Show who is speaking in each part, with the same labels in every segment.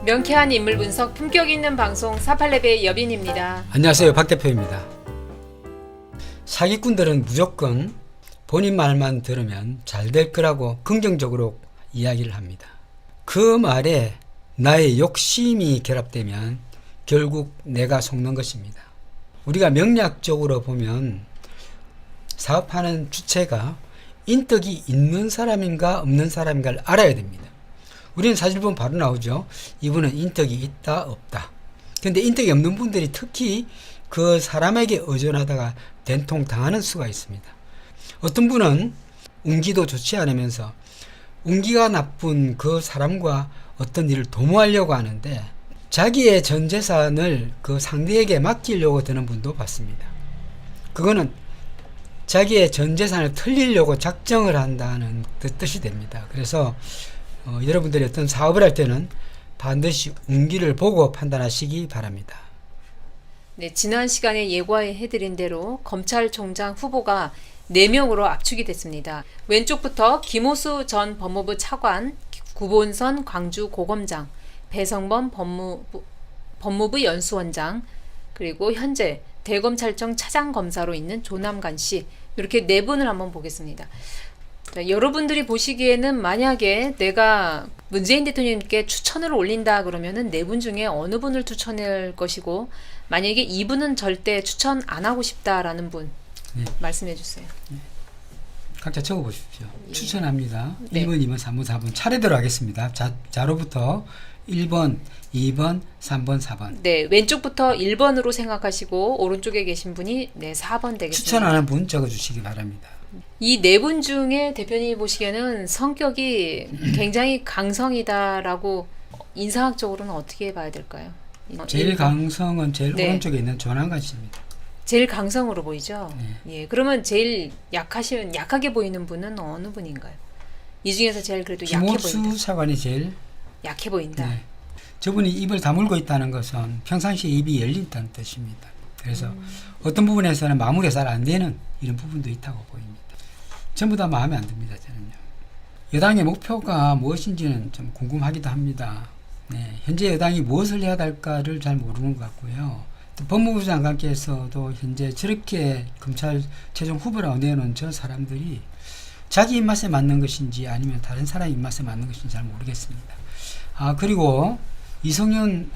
Speaker 1: 명쾌한 인물 분석 품격 있는 방송 48렙의 여빈입니다.
Speaker 2: 안녕하세요, 박 대표입니다. 사기꾼들은 무조건 본인 말만 들으면 잘 될 거라고 긍정적으로 이야기를 합니다. 그 말에 나의 욕심이 결합되면 결국 내가 속는 것입니다. 우리가 명리학적으로 보면 사업하는 주체가 인덕이 있는 사람인가 없는 사람인가를 알아야 됩니다. 우리는 사실 보면 바로 나오죠. 이분은 인덕이 있다 없다. 근데 인덕이 없는 분들이 특히 그 사람에게 의존하다가 된통 당하는 수가 있습니다. 어떤 분은 운기도 좋지 않으면서 운기가 나쁜 그 사람과 어떤 일을 도모하려고 하는데 자기의 전 재산을 그 상대에게 맡기려고 드는 분도 봤습니다. 그거는 자기의 전 재산을 털리려고 작정을 한다는 뜻이 됩니다. 그래서 여러분들이 어떤 사업을 할 때는 반드시 운기를 보고 판단하시기 바랍니다.
Speaker 1: 네, 지난 시간에 예고해드린 대로 검찰총장 후보가 4명으로 압축이 됐습니다. 왼쪽부터 김호수 전 법무부 차관, 구본선 광주고검장, 배성범 법무부 연수원장, 그리고 현재 대검찰청 차장검사로 있는 조남관 씨, 이렇게 4분을 한번 보겠습니다. 자, 여러분들이 보시기에는 만약에 내가 문재인 대통령님께 추천을 올린다 그러면은 4분 중에 어느 분을 추천할 것이고, 만약에 이분은 절대 추천 안 하고 싶다라는 분 말씀해 주세요.
Speaker 2: 각자 적어 보십시오.
Speaker 1: 예.
Speaker 2: 추천합니다.
Speaker 1: 네.
Speaker 2: 1번, 2번, 3번, 4번 차례대로 하겠습니다. 자로부터 1번, 2번, 3번, 4번.
Speaker 1: 네, 왼쪽부터 1번으로 생각하시고 오른쪽에 계신 분이 4번 되겠습니다.
Speaker 2: 추천하는 분 적어주시기 바랍니다.
Speaker 1: 이 4분 중에 대표님이 보시기에는 성격이 굉장히 강성이다라고 인상학적으로는 어떻게 봐야 될까요?
Speaker 2: 제일 강성은 제일
Speaker 1: 네.
Speaker 2: 오른쪽에 있는 조남관 씨입니다.
Speaker 1: 제일 강성으로 보이죠?
Speaker 2: 네.
Speaker 1: 예, 그러면 제일 약하게 보이는 분은 어느 분인가요? 이 중에서 제일 그래도 약해
Speaker 2: 김호수
Speaker 1: 보인다.
Speaker 2: 차관이 제일
Speaker 1: 약해 보인다.
Speaker 2: 네. 저분이 입을 다물고 있다는 것은 평상시에 입이 열린다는 뜻입니다. 그래서 어떤 부분에서는 마무리가 잘 안 되는 이런 부분도 있다고 보입니다. 전부 다 마음에 안 듭니다. 저는요. 여당의 목표가 무엇인지는 좀 궁금하기도 합니다. 네, 현재 여당이 무엇을 해야 할까를 잘 모르는 것 같고요. 또 법무부 장관께서도 현재 저렇게 검찰 최종 후보라고 내놓은 저 사람들이 자기 입맛에 맞는 것인지 아니면 다른 사람 입맛에 맞는 것인지 잘 모르겠습니다. 그리고 이성윤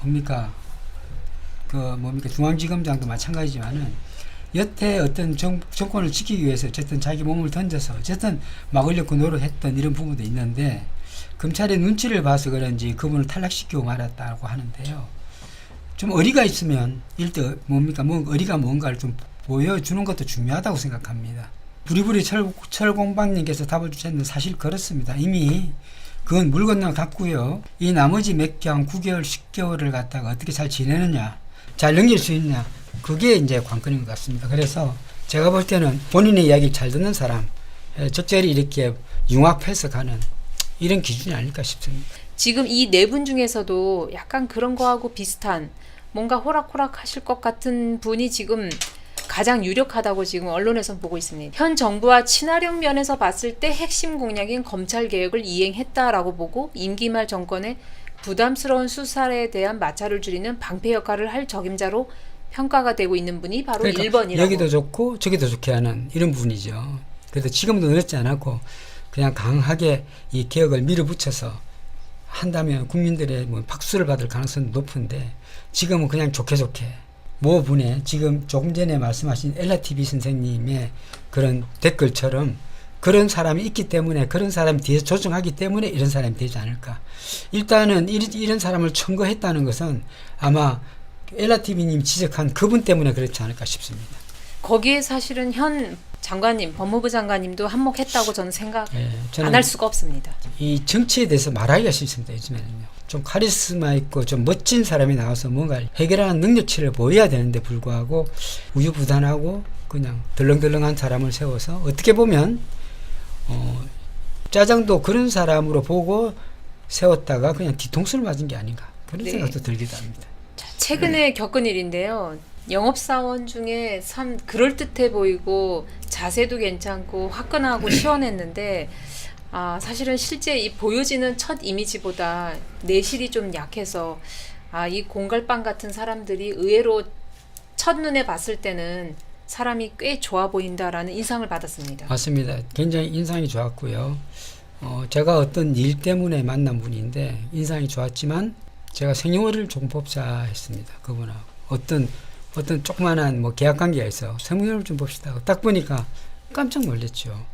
Speaker 2: 중앙지검장도 마찬가지지만은 여태 어떤 정권을 지키기 위해서 어쨌든 자기 몸을 던져서 어쨌든 막으려고 노력했던 이런 부분도 있는데 검찰의 눈치를 봐서 그런지 그분을 탈락시키고 말았다고 하는데요. 좀 어리가 있으면 어리가 뭔가를 좀 보여주는 것도 중요하다고 생각합니다. 부리부리 철공방님께서 답을 주셨는데 사실 그렇습니다. 이미 그건 물 건너 갔고요. 이 나머지 몇 경 9개월, 10개월을 갖다가 어떻게 잘 지내느냐, 잘 넘길 수 있냐, 그게 이제 관건인 것 같습니다. 그래서 제가 볼 때는 본인의 이야기 잘 듣는 사람, 적절히 이렇게 융합해서 가는 이런 기준이 아닐까 싶습니다.
Speaker 1: 지금 이 4분 중에서도 약간 그런 거하고 비슷한 뭔가 호락호락 하실 것 같은 분이 지금 가장 유력하다고 지금 언론에서 보고 있습니다. 현 정부와 친화력 면에서 봤을 때 핵심 공약인 검찰 개혁을 이행했다라고 보고 임기 말 정권의 부담스러운 수사에 대한 마찰을 줄이는 방패 역할을 할 적임자로 평가가 되고 있는 분이 바로
Speaker 2: 그러니까
Speaker 1: 1번이라고.
Speaker 2: 여기도 좋고 저기도 좋게 하는 이런 분이죠. 그래서 지금도 늦지 않았고 그냥 강하게 이 개혁을 밀어붙여서 한다면 국민들의 박수를 받을 가능성이 높은데 지금은 그냥 좋게 모 분의 지금 조금 전에 말씀하신 엘라TV 선생님의 그런 댓글처럼 그런 사람이 있기 때문에 그런 사람이 뒤에서 조정하기 때문에 이런 사람이 되지 않을까. 일단은 이런 사람을 청구했다는 것은 아마 엘라TV님 지적한 그분 때문에 그렇지 않을까 싶습니다.
Speaker 1: 거기에 사실은 현 장관님, 법무부 장관님도 한몫했다고 저는 생각
Speaker 2: 저는
Speaker 1: 안 할 수가 없습니다.
Speaker 2: 이 정치에 대해서 말하기가 싫습니다. 요즘에는요. 좀 카리스마 있고 좀 멋진 사람이 나와서 뭔가 해결하는 능력치를 보여야 되는데 불구하고 우유부단하고 그냥 덜렁덜렁한 사람을 세워서 어떻게 보면 짜장도 그런 사람으로 보고 세웠다가 그냥 뒤통수를 맞은 게 아닌가 그런 생각도 들기도 합니다.
Speaker 1: 자, 최근에 겪은 일인데요. 영업사원 중에 참 그럴듯해 보이고 자세도 괜찮고 화끈하고 시원했는데 사실은 실제 이 보여지는 첫 이미지보다 내실이 좀 약해서 이 공갈빵 같은 사람들이 의외로 첫눈에 봤을 때는 사람이 꽤 좋아 보인다라는 인상을 받았습니다.
Speaker 2: 맞습니다. 굉장히 인상이 좋았고요. 제가 어떤 일 때문에 만난 분인데 인상이 좋았지만 제가 생일을 조금 봅시다 했습니다. 그분하고 어떤 조그만한 뭐 계약 관계가 있어 생일을 좀 봅시다. 딱 보니까 깜짝 놀랐죠.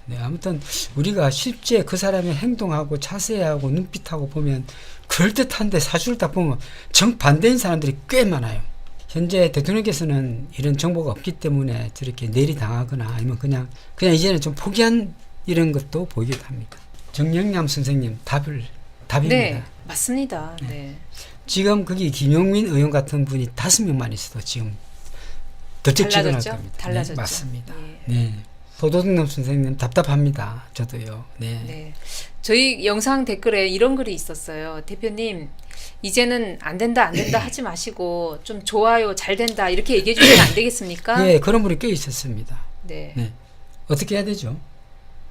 Speaker 2: 네, 아무튼 우리가 실제 그 사람의 행동하고 자세하고 눈빛하고 보면 그럴듯한데 사실을 딱 보면 정반대인 사람들이 꽤 많아요. 현재 대통령께서는 이런 정보가 없기 때문에 저렇게 내리당하거나 아니면 그냥 이제는 좀 포기한 이런 것도 보이기도 합니다. 정영남 선생님 답입니다.
Speaker 1: 네, 맞습니다. 네.
Speaker 2: 지금 거기 김용민 의원 같은 분이 5명만 있어도 지금 덜쩍 지근할 겁니다.
Speaker 1: 달라졌죠.
Speaker 2: 네, 맞습니다.
Speaker 1: 예.
Speaker 2: 네. 도도득남 선생님 답답합니다. 저도요. 네.
Speaker 1: 네. 저희 영상 댓글에 이런 글이 있었어요. 대표님, 이제는 안 된다 하지 마시고 좀 좋아요, 잘 된다 이렇게 얘기해 주시면 안 되겠습니까?
Speaker 2: 네, 그런 분이 꽤 있었습니다.
Speaker 1: 네.
Speaker 2: 네. 어떻게 해야 되죠?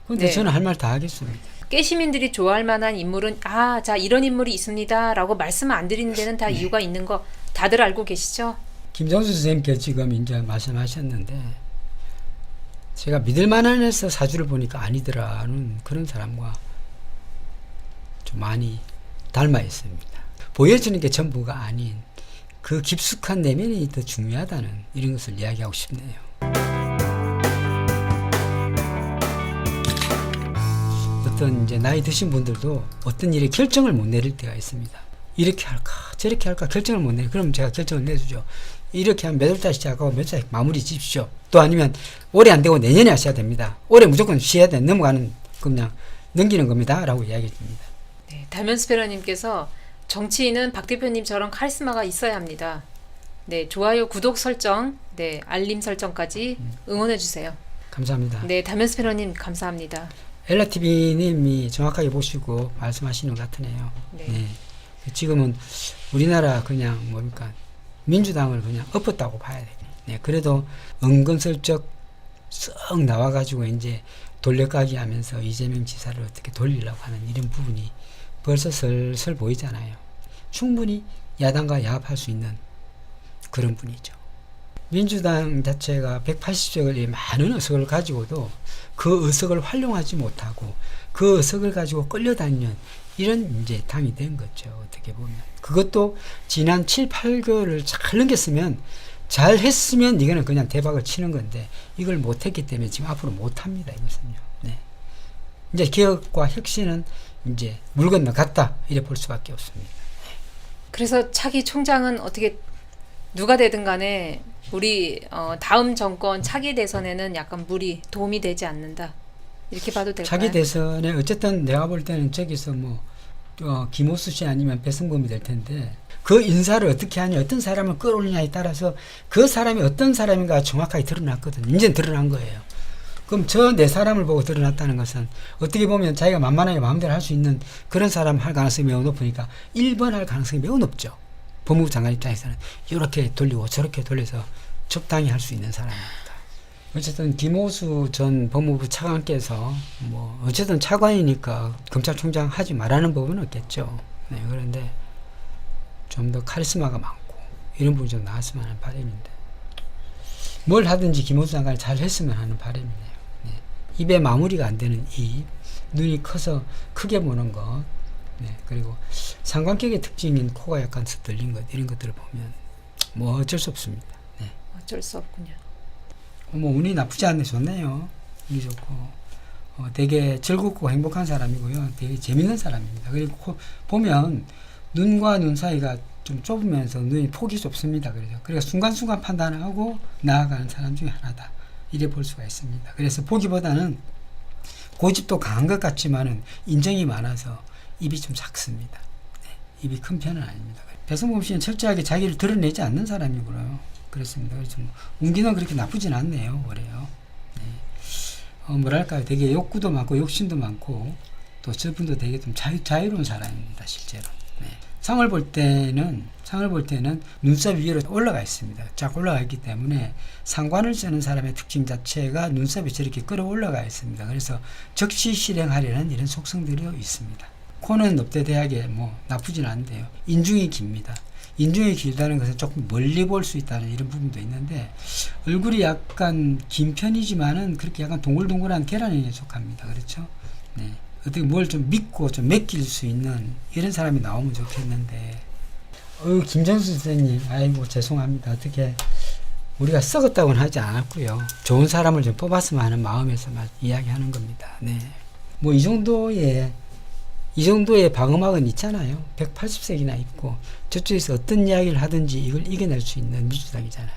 Speaker 2: 근데
Speaker 1: 네.
Speaker 2: 저는 할 말 다 하겠습니다.
Speaker 1: 깨시민들이 좋아할 만한 인물은 자 이런 인물이 있습니다라고 말씀을 안 드리는 데는 다 이유가 있는 거 다들 알고 계시죠?
Speaker 2: 김정수 선생님께 지금 이제 말씀하셨는데 제가 믿을 만한 해서 사주를 보니까 아니더라는 그런 사람과 좀 많이 닮아 있습니다. 보여지는 게 전부가 아닌 그 깊숙한 내면이 더 중요하다는 이런 것을 이야기하고 싶네요. 어떤 이제 나이 드신 분들도 어떤 일에 결정을 못 내릴 때가 있습니다. 이렇게 할까 저렇게 할까 결정을 못 내려. 그럼 제가 결정을 내주죠. 이렇게 하면 몇 월달 시작하고 몇 달 마무리 지십시오. 또 아니면 올해 안 되고 내년에 하셔야 됩니다. 올해 무조건 쉬어야 돼. 넘어가는 그냥 넘기는 겁니다. 라고 이야기해 줍니다.
Speaker 1: 네, 달면스페러님께서 정치인은 박 대표님처럼 카리스마가 있어야 합니다. 네, 좋아요, 구독 설정, 네, 알림 설정까지 응원해 주세요.
Speaker 2: 감사합니다.
Speaker 1: 네, 달면스페러님 감사합니다.
Speaker 2: 엘라TV님이 정확하게 보시고 말씀하시는 것 같으네요.
Speaker 1: 네.
Speaker 2: 네. 지금은 우리나라 그냥 뭡니까 민주당을 그냥 엎었다고 봐야 돼요. 네. 그래도 은근슬쩍 썩 나와가지고 이제 돌려가기 하면서 이재명 지사를 어떻게 돌리려고 하는 이런 부분이 벌써 슬슬 보이잖아요. 충분히 야당과 야합할 수 있는 그런 분이죠. 민주당 자체가 180석의 많은 의석을 가지고도 그 의석을 활용하지 못하고 그 의석을 가지고 끌려다니는 이런 이제 당이 된 거죠. 어떻게 보면. 그것도 지난 7, 8개월을 잘 넘겼으면 잘 했으면 이거는 그냥 대박을 치는 건데 이걸 못했기 때문에 지금 앞으로 못합니다. 이것은요. 네. 이제 개혁과 혁신은 이제 물 건너 갔다 이래 볼 수밖에 없습니다.
Speaker 1: 그래서 차기 총장은 어떻게 누가 되든 간에 우리 다음 정권 차기 대선에는 약간 도움이 되지 않는다 이렇게 봐도 될까요?
Speaker 2: 차기 대선에 어쨌든 내가 볼 때는 저기서 뭐 김호수 씨 아니면 배승범이 될 텐데 그 인사를 어떻게 하냐 어떤 사람을 끌어올리냐에 따라서 그 사람이 어떤 사람인가 정확하게 드러났거든. 이제는 드러난 거예요. 그럼 저 네 사람을 보고 드러났다는 것은 어떻게 보면 자기가 만만하게 마음대로 할 수 있는 그런 사람 할 가능성이 매우 높으니까 1번 할 가능성이 매우 높죠. 법무부 장관 입장에서는 이렇게 돌리고 저렇게 돌려서 적당히 할 수 있는 사람입니다. 어쨌든 김호수 전 법무부 차관께서 뭐 어쨌든 차관이니까 검찰총장 하지 말라는 법은 없겠죠. 네, 그런데 좀 더 카리스마가 많고 이런 분이 좀 나왔으면 하는 바람인데 뭘 하든지 김호수 장관이 잘 했으면 하는 바람이네요. 네. 입에 마무리가 안 되는 입, 눈이 커서 크게 보는 것, 네, 그리고 상관격의 특징인 코가 약간 뚫린 것 이런 것들을 보면 뭐 어쩔 수 없습니다. 네.
Speaker 1: 어쩔 수 없군요.
Speaker 2: 뭐 운이 나쁘지 않네. 좋네요. 운이 좋고 되게 즐겁고 행복한 사람이고요. 되게 재밌는 사람입니다. 그리고 보면 눈과 눈 사이가 좀 좁으면서 눈이 폭이 좁습니다. 그래서 순간순간 판단을 하고 나아가는 사람 중에 하나다. 이래 볼 수가 있습니다. 그래서 보기보다는 고집도 강한 것 같지만은 인정이 많아서 입이 좀 작습니다. 네, 입이 큰 편은 아닙니다. 배성범 씨는 철저하게 자기를 드러내지 않는 사람이고요. 그렇습니다. 그래서 운기는 그렇게 나쁘진 않네요. 올해요. 네. 뭐랄까요. 되게 욕구도 많고 욕심도 많고 또 저분도 되게 좀 자유로운 사람입니다. 실제로. 네. 상을 볼 때는 눈썹 위로 올라가 있습니다. 쫙 올라가 있기 때문에 상관을 쓰는 사람의 특징 자체가 눈썹이 저렇게 끌어올라가 있습니다. 그래서 적시 실행하려는 이런 속성들이 있습니다. 코는 넙대대하게 뭐 나쁘진 않은데요. 인중이 깁니다. 인중이 길다는 것은 조금 멀리 볼 수 있다는 이런 부분도 있는데, 얼굴이 약간 긴 편이지만은 그렇게 약간 동글동글한 계란에 속합니다. 그렇죠? 네. 어떻게 뭘 좀 믿고 좀 맡길 수 있는 이런 사람이 나오면 좋겠는데, 김정수 선생님, 아이고 죄송합니다. 어떻게 우리가 썩었다고는 하지 않았고요. 좋은 사람을 좀 뽑았으면 하는 마음에서만 이야기하는 겁니다. 네. 뭐 이 정도의 방어막은 있잖아요. 180석이나 있고 저쪽에서 어떤 이야기를 하든지 이걸 이겨낼 수 있는 민주당이잖아요.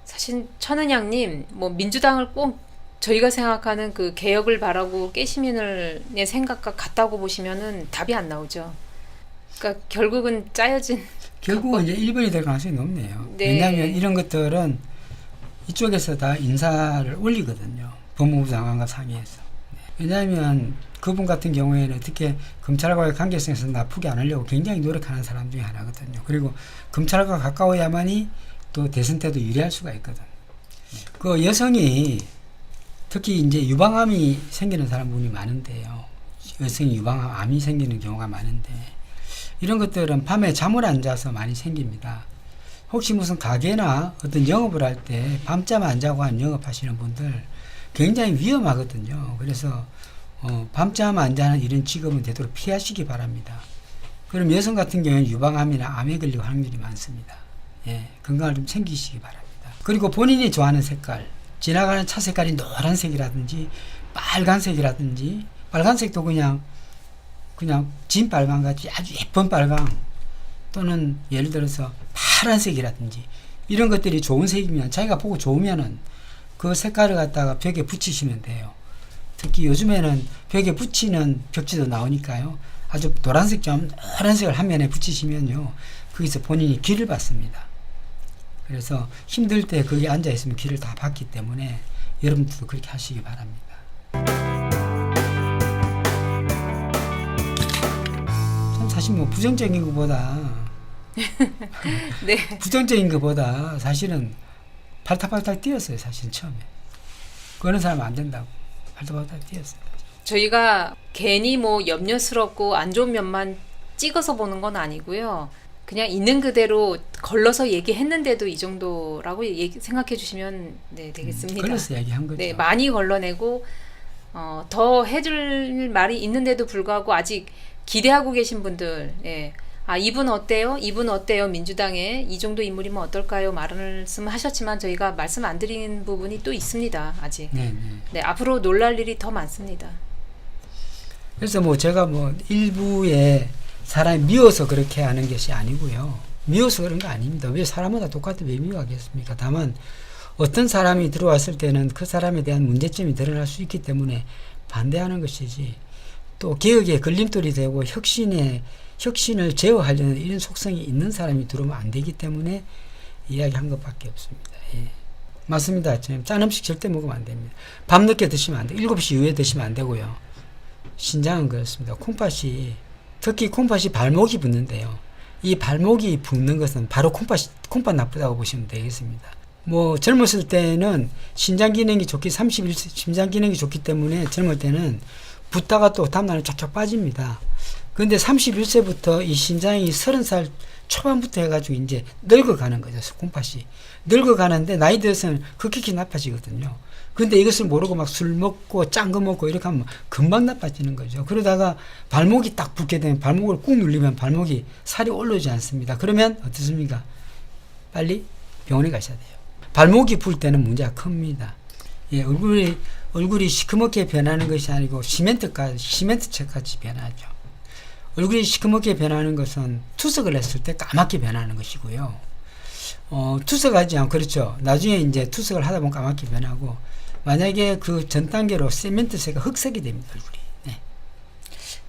Speaker 1: 사실 천은양님, 뭐 민주당을 꼭 저희가 생각하는 그 개혁을 바라고 깨시민의 생각과 같다고 보시면은 답이 안 나오죠. 그러니까 결국은 짜여진
Speaker 2: 결국은 이제 1번이 될 가능성이 높네요.
Speaker 1: 네.
Speaker 2: 왜냐하면 이런 것들은 이쪽에서 다 인사를 올리거든요. 법무부 장관과 상의해서. 왜냐하면 그분 같은 경우에는 어떻게 검찰과의 관계성에서 나쁘게 안 하려고 굉장히 노력하는 사람 중에 하나거든요. 그리고 검찰과 가까워야만이 또 대선 때도 유리할 수가 있거든. 그 여성이 특히 이제 유방암이 생기는 사람분이 많은데요. 여성이 유방암이 생기는 경우가 많은데, 이런 것들은 밤에 잠을 안 자서 많이 생깁니다. 혹시 무슨 가게나 어떤 영업을 할 때 밤잠 안 자고 한 영업하시는 분들 굉장히 위험하거든요. 그래서 밤잠 안 자는 이런 직업은 되도록 피하시기 바랍니다. 그럼 여성 같은 경우는 유방암이나 암에 걸릴 확률이 많습니다. 예, 건강을 좀 챙기시기 바랍니다. 그리고 본인이 좋아하는 색깔, 지나가는 차 색깔이 노란색이라든지 빨간색이라든지, 빨간색도 그냥 진 빨강 같이 아주 예쁜 빨강, 또는 예를 들어서 파란색이라든지 이런 것들이 좋은 색이면, 자기가 보고 좋으면은 그 색깔을 갖다가 벽에 붙이시면 돼요. 특히 요즘에는 벽에 붙이는 벽지도 나오니까요. 아주 노란색 좀 노란색을 한 면에 붙이시면요, 거기서 본인이 기를 받습니다. 그래서 힘들 때 거기 앉아 있으면 기를 다 받기 때문에 여러분들도 그렇게 하시기 바랍니다. 사실 뭐 부정적인 것보다
Speaker 1: 네.
Speaker 2: 부정적인 것보다 사실은 발탈발탈 뛰었어요. 사실 처음에 그런 사람 안 된다고 발탈발탈 뛰었어요.
Speaker 1: 저희가 괜히 뭐 염려스럽고 안 좋은 면만 찍어서 보는 건 아니고요. 그냥 있는 그대로 걸러서 얘기했는데도 이 정도라고 생각해 주시면 네, 되겠습니다.
Speaker 2: 걸러서 얘기한 거죠.
Speaker 1: 네, 많이 걸러내고 더 해줄 말이 있는데도 불구하고 아직 기대하고 계신 분들, 예. 아, 이분 어때요? 이분 어때요? 민주당에 이 정도 인물이면 어떨까요? 말씀하셨지만 저희가 말씀 안 드린 부분이 또 있습니다. 아직.
Speaker 2: 네.
Speaker 1: 네, 앞으로 놀랄 일이 더 많습니다.
Speaker 2: 그래서 뭐 제가 뭐 일부에 사람이 미워서 그렇게 하는 것이 아니고요. 미워서 그런 거 아닙니다. 왜 사람마다 똑같이 왜 미워하겠습니까? 다만 어떤 사람이 들어왔을 때는 그 사람에 대한 문제점이 드러날 수 있기 때문에 반대하는 것이지, 또 개혁에 걸림돌이 되고 혁신을 제어하려는 이런 속성이 있는 사람이 들어오면 안 되기 때문에 이야기한 것밖에 없습니다. 예. 맞습니다. 짠 음식 절대 먹으면 안 됩니다. 밤늦게 드시면 안 돼요. 7시 이후에 드시면 안 되고요. 신장은 그렇습니다. 특히 콩팥이 발목이 붓는데요. 이 발목이 붓는 것은 바로 콩팥 나쁘다고 보시면 되겠습니다. 뭐 젊었을 때는 신장 기능이 좋기 때문에 젊을 때는 붓다가 또 다음날에 쫙쫙 빠집니다. 그런데 31세부터 이 신장이 30살 초반부터 해가지고 이제 늙어가는 거죠. 콩팥이 늙어가는데 나이 들어서는 급격히 나빠지거든요. 근데 이것을 모르고 막 술 먹고 짠 거 먹고 이렇게 하면 금방 나빠지는 거죠. 그러다가 발목이 딱 붓게 되면, 발목을 꾹 눌리면 발목이 살이 올라오지 않습니다. 그러면 어떻습니까? 빨리 병원에 가셔야 돼요. 발목이 불 때는 문제가 큽니다. 예, 얼굴이 시커멓게 변하는 것이 아니고 시멘트처럼 변하죠. 얼굴이 시커멓게 변하는 것은 투석을 했을 때 까맣게 변하는 것이고요. 투석하지 않고, 그렇죠. 나중에 이제 투석을 하다 보면 까맣게 변하고, 만약에 그 전 단계로 시멘트색이 흑색이 됩니다, 얼굴이. 네.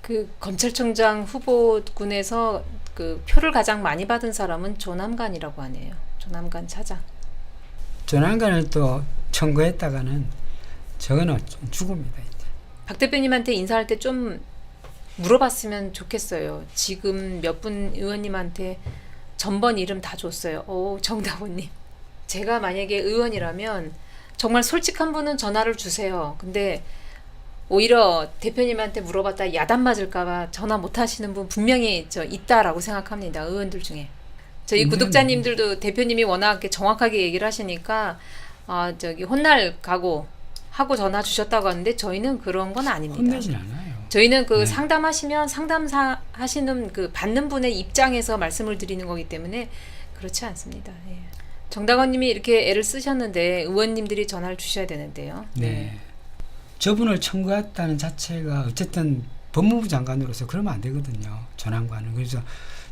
Speaker 1: 그 검찰총장 후보군에서 그 표를 가장 많이 받은 사람은 조남관이라고 하네요. 조남관 차장.
Speaker 2: 조남관을 또 청구했다가는 저거는 좀 죽습니다. 이제.
Speaker 1: 박 대표님한테 인사할 때 좀 물어봤으면 좋겠어요. 지금 몇 분 의원님한테 전번 이름 다 줬어요. 오, 정다운님. 제가 만약에 의원이라면 정말 솔직한 분은 전화를 주세요. 근데 오히려 대표님한테 물어봤다 야단 맞을까봐 전화 못 하시는 분 분명히 있다라고 생각합니다. 의원들 중에. 저희 구독자님들도 대표님이 워낙 정확하게 얘기를 하시니까 혼날 각오 하고 전화 주셨다고 하는데 저희는 그런 건 아닙니다.
Speaker 2: 혼내진 않아요.
Speaker 1: 저희는
Speaker 2: 네.
Speaker 1: 상담하시면 상담사 하시는 받는 분의 입장에서 말씀을 드리는 거기 때문에 그렇지 않습니다. 예. 정다건님이 이렇게 애를 쓰셨는데 의원님들이 전화를 주셔야 되는데요.
Speaker 2: 네. 저분을 청구했다는 자체가 어쨌든 법무부 장관으로서 그러면 안 되거든요. 전환관은. 그래서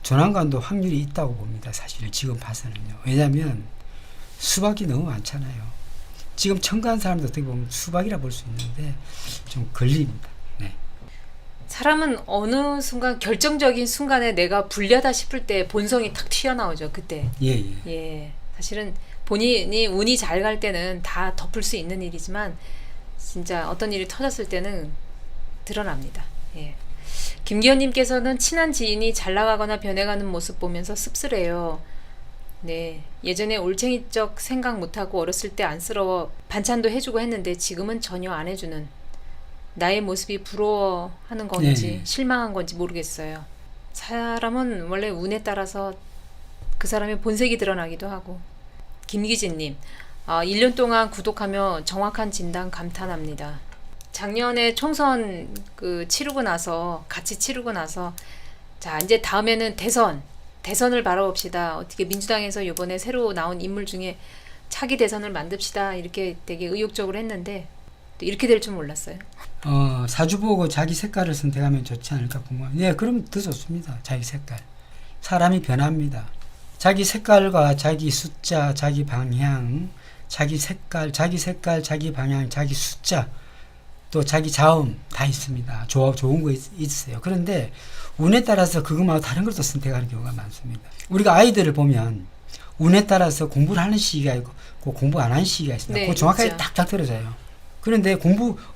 Speaker 2: 전환관도 확률이 있다고 봅니다. 사실 지금 봐서는요. 왜냐하면 수박이 너무 많잖아요. 지금 청구한 사람도 어떻게 보면 수박이라 볼 수 있는데 좀 걸립니다. 네.
Speaker 1: 사람은 어느 순간 결정적인 순간에 내가 불리하다 싶을 때 본성이 탁 튀어나오죠. 그때. 예. 사실은 본인이 운이 잘 갈 때는 다 덮을 수 있는 일이지만 진짜 어떤 일이 터졌을 때는 드러납니다. 예. 김기현님께서는 친한 지인이 잘 나가거나 변해가는 모습 보면서 씁쓸해요. 네, 예전에 올챙이적 생각 못하고 어렸을 때 안쓰러워 반찬도 해주고 했는데 지금은 전혀 안 해주는 나의 모습이 부러워하는 건지 실망한 건지 모르겠어요. 사람은 원래 운에 따라서 그 사람의 본색이 드러나기도 하고. 김기진님, 1년 동안 구독하며 정확한 진단 감탄합니다. 작년에 총선 같이 치르고 나서 자 이제 다음에는 대선을 바라봅시다. 어떻게 민주당에서 이번에 새로 나온 인물 중에 차기 대선을 만듭시다. 이렇게 되게 의욕적으로 했는데 또 이렇게 될 줄 몰랐어요.
Speaker 2: 사주 보고 자기 색깔을 선택하면 좋지 않을까 궁금해요. 네, 그럼 더 좋습니다. 자기 색깔. 사람이 변합니다. 자기 색깔과 자기 숫자, 자기 방향, 자기 색깔, 자기 방향, 자기 숫자, 또 자기 자음 다 있습니다. 좋은 거 있어요. 그런데 운에 따라서 그거 말고 다른 것도 선택하는 경우가 많습니다. 우리가 아이들을 보면 운에 따라서 공부를 하는 시기가 있고 공부 안 하는 시기가 있습니다. 그거 정확하게 딱딱 떨어져요. 그런데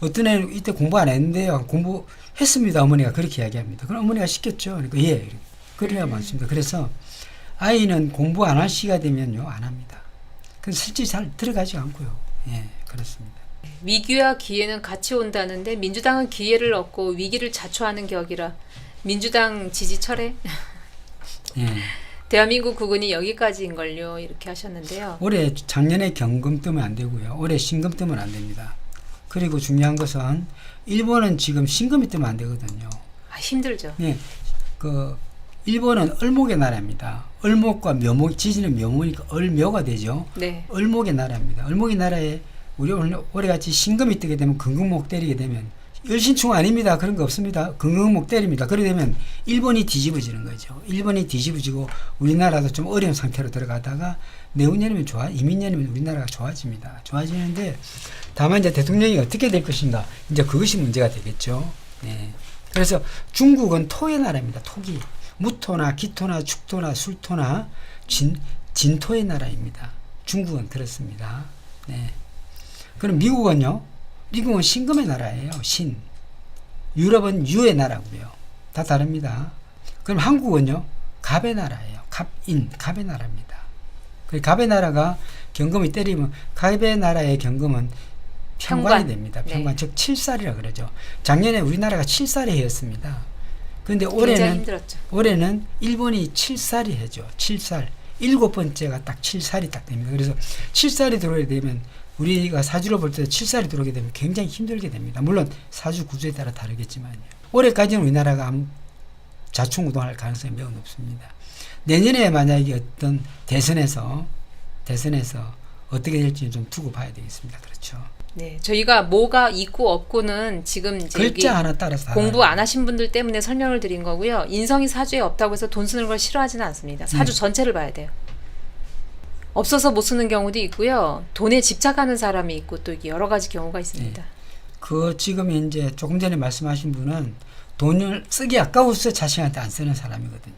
Speaker 2: 어떤 애는 이때 공부 안 했는데요. 공부했습니다. 어머니가 그렇게 이야기합니다. 그럼 어머니가 시켰죠. 그러니까 예. 그런 애가 많습니다. 그래서 아이는 공부 안 할 시기가 되면요. 안 합니다. 그건 실제 잘 들어가지 않고요. 예, 그렇습니다.
Speaker 1: 위기와 기회는 같이 온다는데 민주당은 기회를 얻고 위기를 자초하는 격이라 민주당 지지 철회?
Speaker 2: 예.
Speaker 1: 대한민국 국은이 여기까지인걸요. 이렇게 하셨는데요.
Speaker 2: 올해 작년에 경금 뜨면 안 되고요. 올해 신금 뜨면 안 됩니다. 그리고 중요한 것은 일본은 지금 신금이 뜨면 안 되거든요.
Speaker 1: 힘들죠.
Speaker 2: 네, 일본은 을목의 나라입니다. 을목과 묘목, 지지는 묘목이니까 을묘가 되죠.
Speaker 1: 네.
Speaker 2: 을목의 나라입니다. 을목의 나라에 우리 올해같이 신금이 뜨게 되면 금금목 때리게 되면 열신충 아닙니다. 그런 거 없습니다. 금금목 때립니다. 그러게 되면 일본이 뒤집어지는 거죠. 일본이 뒤집어지고 우리나라도 좀 어려운 상태로 들어가다가 내후년이면 이민년이면 우리나라가 좋아집니다. 좋아지는데 다만 이제 대통령이 어떻게 될 것인가 이제 그것이 문제가 되겠죠. 네. 그래서 중국은 토의 나라입니다. 토기. 무토나 기토나 축토나 술토나 진토의 나라입니다. 중국은 그렇습니다. 네. 그럼 미국은요? 미국은 신금의 나라예요. 신. 유럽은 유의 나라고요. 다 다릅니다. 그럼 한국은요? 갑의 나라예요. 갑의 나라입니다. 그 갑의 나라가 경금이 때리면 갑의 나라의 경금은 평관이 됩니다. 평관. 네. 즉 7살이라 그러죠. 작년에 우리나라가 7살이 해였습니다. 그런데 올해는 일본이 7살이 해죠. 7살. 7번째가 딱 7살이 딱 됩니다. 그래서 7살이 들어오게 되면 우리가 사주로 볼 때 7살이 들어오게 되면 굉장히 힘들게 됩니다. 물론 사주 구조에 따라 다르겠지만요. 올해까지는 우리나라가 자충우동할 가능성이 매우 높습니다. 내년에 만약에 어떤 대선에서 어떻게 될지 좀 두고 봐야 되겠습니다. 그렇죠.
Speaker 1: 네, 저희가 뭐가 있고 없고는 지금 이제
Speaker 2: 글자 하나 따라서
Speaker 1: 공부 안 하신 분들 때문에 설명을 드린 거고요. 인성이 사주에 없다고 해서 돈 쓰는 걸 싫어하지는 않습니다. 사주 전체를 봐야 돼요. 없어서 못 쓰는 경우도 있고요. 돈에 집착하는 사람이 있고 또 여러 가지 경우가 있습니다.
Speaker 2: 네. 지금 이제 조금 전에 말씀하신 분은 돈을 쓰기 아까워서 자식한테 안 쓰는 사람이거든요.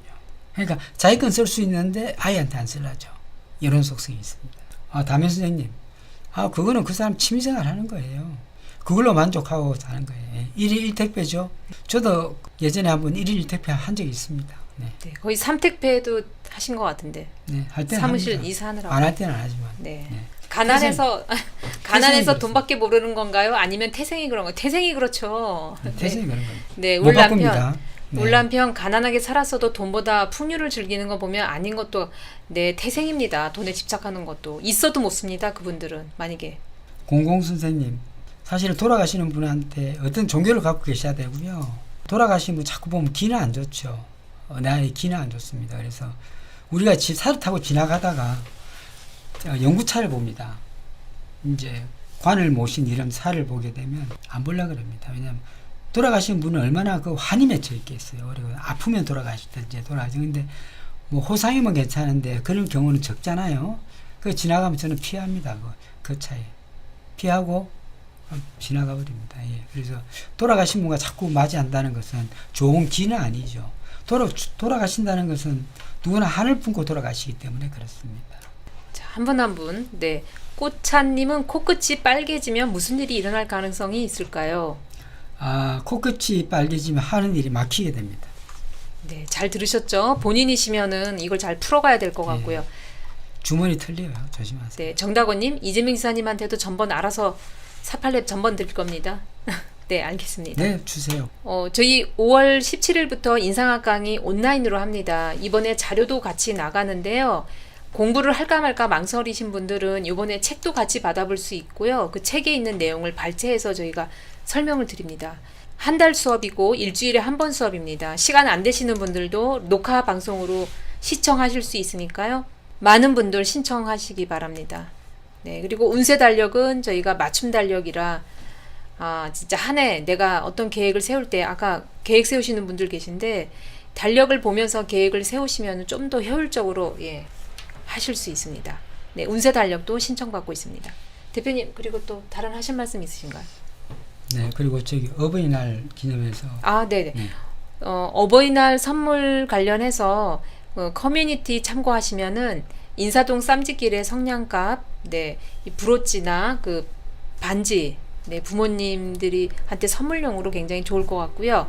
Speaker 2: 그러니까 자기 건 쓸 수 있는데 아이한테 안 쓰려죠. 이런 속성이 있습니다. 담임 선생님, 그거는 그 사람 취미생활 하는 거예요. 그걸로 만족하고 사는 거예요. 예. 1일 1택배죠. 저도 예전에 한번 1일 1택배 한 적이 있습니다. 네.
Speaker 1: 네, 거의 3택배도 하신 것 같은데.
Speaker 2: 네, 할 때는
Speaker 1: 사무실
Speaker 2: 합니다.
Speaker 1: 이사하느라고.
Speaker 2: 안 할 때는 안 하지만.
Speaker 1: 네.
Speaker 2: 네.
Speaker 1: 가난해서 가난해서
Speaker 2: 태생이
Speaker 1: 돈밖에 모르는 건가요? 아니면 태생이 그런 거? 태생이 그렇죠.
Speaker 2: 태생이 그런 겁니다.
Speaker 1: 네,
Speaker 2: 못
Speaker 1: 우리
Speaker 2: 바꿉니다.
Speaker 1: 남편.
Speaker 2: 네.
Speaker 1: 우리 남편 가난하게 살았어도 돈보다 풍류를 즐기는 거 보면 아닌 것도 네, 태생입니다. 돈에 집착하는 것도 있어도 못 씁니다. 그분들은 만약에.
Speaker 2: 공공 선생님, 사실은 돌아가시는 분한테 어떤 종교를 갖고 계셔야 되고요. 돌아가신 분 자꾸 보면 기는 안 좋죠. 나의 기는 안 좋습니다. 그래서 우리가 차를 타고 지나가다가 연구차를 봅니다. 이제 관을 모신 이런 차를 보게 되면 안 보려 그럽니다. 왜냐하면 돌아가신 분은 얼마나 그 환히 맺혀 있겠어요. 그리고 아프면 돌아가시든지 돌아가시. 근데 뭐 호상이면 괜찮은데 그런 경우는 적잖아요. 그 지나가면 저는 피합니다. 그 차에 피하고 지나가 버립니다. 예. 그래서 돌아가신 분과 자꾸 맞이한다는 것은 좋은 기는 아니죠. 돌아가신다는 것은 누구나 한을 품고 돌아가시기 때문에 그렇습니다.
Speaker 1: 자, 한 분 한 분. 네. 꽃차님은 코끝이 빨개지면 무슨 일이 일어날 가능성이 있을까요?
Speaker 2: 코끝이 빨개지면 하는 일이 막히게 됩니다.
Speaker 1: 네, 잘 들으셨죠? 본인이시면은 이걸 잘 풀어가야 될 것 같고요.
Speaker 2: 주머니 틀려요. 조심하세요.
Speaker 1: 네, 정다건님, 이재명 지사님한테도 전번 알아서 486 전번 드릴 겁니다. 네, 알겠습니다.
Speaker 2: 네, 주세요.
Speaker 1: 저희 5월 17일부터 인상학 강의 온라인으로 합니다. 이번에 자료도 같이 나가는데요. 공부를 할까 말까 망설이신 분들은 이번에 책도 같이 받아볼 수 있고요. 그 책에 있는 내용을 발췌해서 저희가 설명을 드립니다. 한 달 수업이고 일주일에 한 번 수업입니다. 시간 안 되시는 분들도 녹화 방송으로 시청하실 수 있으니까요. 많은 분들 신청하시기 바랍니다. 네, 그리고 운세 달력은 저희가 맞춤 달력이라 진짜 한 해 내가 어떤 계획을 세울 때 아까 계획 세우시는 분들 계신데 달력을 보면서 계획을 세우시면 좀 더 효율적으로 하실 수 있습니다. 네, 운세 달력도 신청받고 있습니다. 대표님 그리고 또 다른 하실 말씀 있으신가요?
Speaker 2: 네, 그리고 어버이날 기념해서
Speaker 1: 네네.
Speaker 2: 네.
Speaker 1: 어버이날 선물 관련해서 커뮤니티 참고하시면은 인사동 쌈짓길의 성냥갑, 네, 이 브로치나 그 반지, 네, 부모님들이 한테 선물용으로 굉장히 좋을 것 같고요.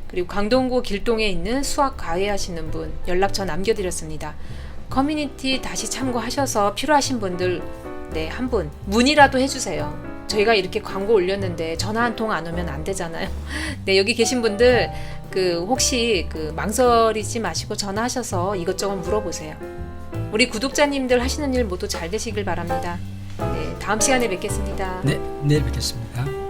Speaker 1: 그리고 강동구 길동에 있는 수학 과외하시는 분 연락처 남겨드렸습니다. 커뮤니티 다시 참고하셔서 필요하신 분들 네, 한 분 문의라도 해주세요. 저희가 이렇게 광고 올렸는데 전화 한 통 안 오면 안 되잖아요. 네, 여기 계신 분들 혹시 망설이지 마시고 전화하셔서 이것저것 물어보세요. 우리 구독자님들 하시는 일 모두 잘 되시길 바랍니다. 네, 다음 시간에 뵙겠습니다.
Speaker 2: 네, 내일 뵙겠습니다.